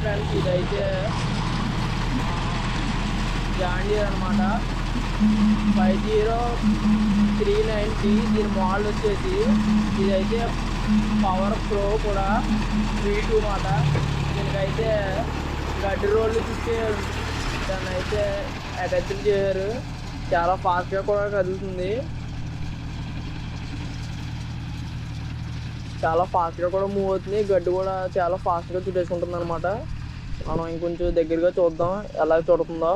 Friends, ఇదైతే John Deere అనమాట 5039D. దీని మోడల్ వచ్చేసి ఇదైతే పవర్ ప్రో కూడా V2 మాట. దీనికైతే గడ్డి రోడ్లు చూస్తే దాన్ని అయితే అటాచ్ చేశారు. చాలా ఫాస్ట్గా కూడా కదులుతుంది, చాలా ఫాస్ట్గా కూడా మూవ్ అవుతుంది. గడ్డి కూడా చాలా ఫాస్ట్గా చుట్టేసుకుంటుంది అనమాట. మనం ఇంకొంచెం దగ్గరగా చూద్దాం ఎలా చుడుతుందో.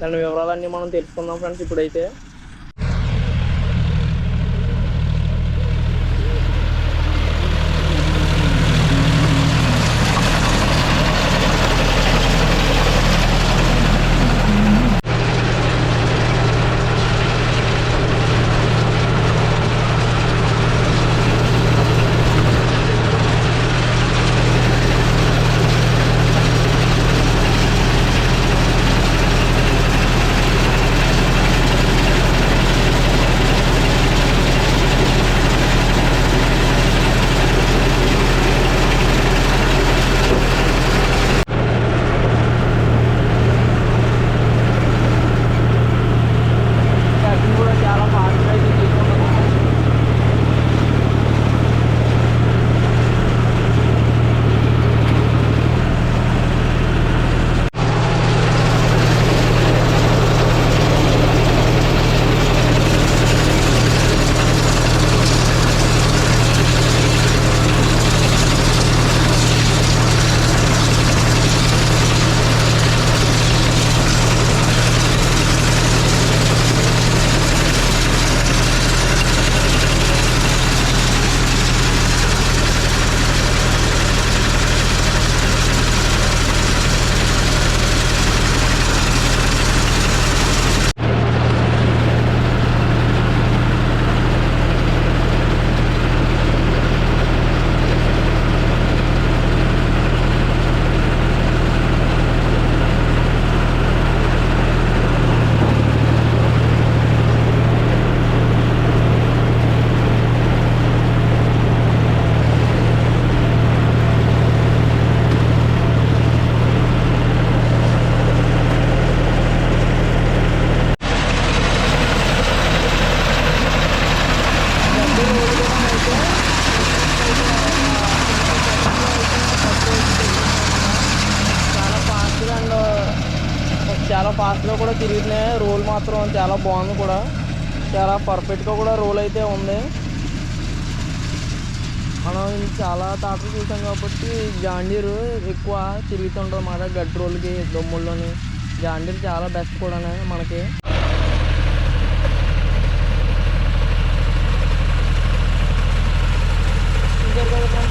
దాని వివరాలన్నీ మనం తెలుసుకుందాం ఫ్రెండ్స్ ఇప్పుడైతే. చాలా ఫాస్ట్గా కూడా తిరుగుతున్నాయి. రోల్ మాత్రం చాలా బాగుంది కూడా, చాలా పర్ఫెక్ట్గా కూడా రోల్ అయితే ఉంది. మనం చాలా టాటలు చూసాం కాబట్టి జాన్ డీర్ ఎక్కువ తిరుగుతుంటుంది అన్నమాట. గడ్డి రోల్కి దొమ్ముల్లోని జాన్ డీర్ చాలా బెస్ట్ కూడా మనకి.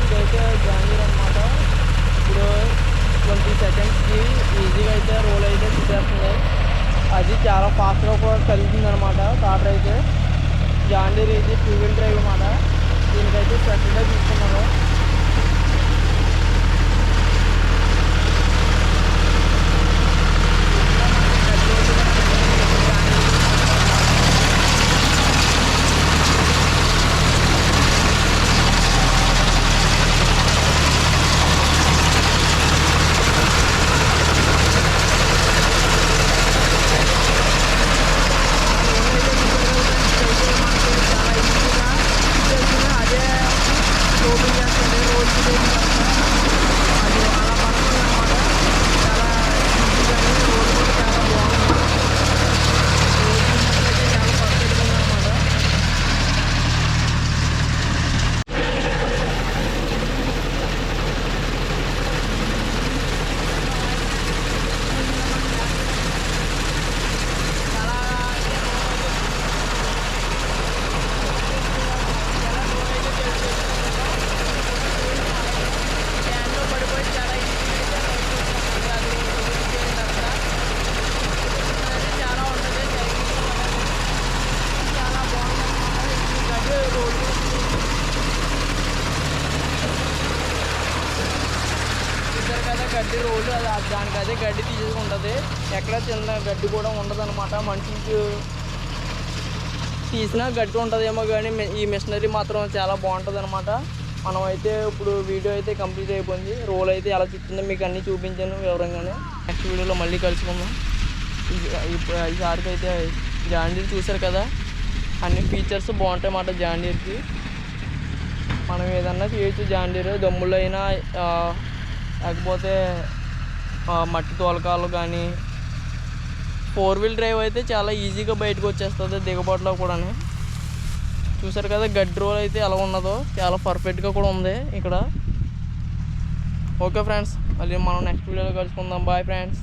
ఇదైతే జాన్ డీర్ అనమాట. ఇప్పుడు 20 సెకండ్స్కి ఈజీగా అయితే రోల్ అయితే చుట్టేస్తుంది. అది చాలా ఫాస్ట్గా కూడా కలుగుతుంది అనమాట. టాటర్ అయితే జాన్ డీర్ ఇది 2 వీల్ డ్రైవ్ అన్నమాట. దీనికైతే స్పెషల్గా తీసుకున్నాను. గడ్డి రోడ్డు దానికైతే గడ్డి తీసుకుంటుంది. ఎక్కడ చిన్న గడ్డి కూడా ఉండదు అనమాట. మనిషికి తీసినా గడ్డి ఉంటుందేమో కానీ ఈ మిషనరీ మాత్రం చాలా బాగుంటుంది అనమాట. మనమైతే ఇప్పుడు వీడియో అయితే కంప్లీట్ అయిపోయింది. రోల్ అయితే ఎలా తిప్పుతుందో మీకు అన్నీ చూపించాను వివరంగానే. నెక్స్ట్ వీడియోలో మళ్ళీ కలుసుకుందాం. ఈసారికి అయితే జాన్ డీర్ చూసారు కదా, అన్ని ఫీచర్స్ బాగుంటాయి అన్నమాట జాన్ డీర్కి. మనం ఏదన్నా చేయొచ్చు జాన్ డీర్, దమ్ముళ్ళు అయినా లేకపోతే మట్టి తోలకాలు కానీ. 4 వీల్ డ్రైవ్ అయితే చాలా ఈజీగా బయటకు వచ్చేస్తుంది దిగబాటులో కూడా. చూసారు కదా గడ్డి రోల్ అయితే ఎలా ఉన్నదో, చాలా పర్ఫెక్ట్గా కూడా ఉంది ఇక్కడ. ఓకే ఫ్రెండ్స్, మళ్ళీ మనం నెక్స్ట్ వీడియోలో కలుసుకుందాం. Bye friends.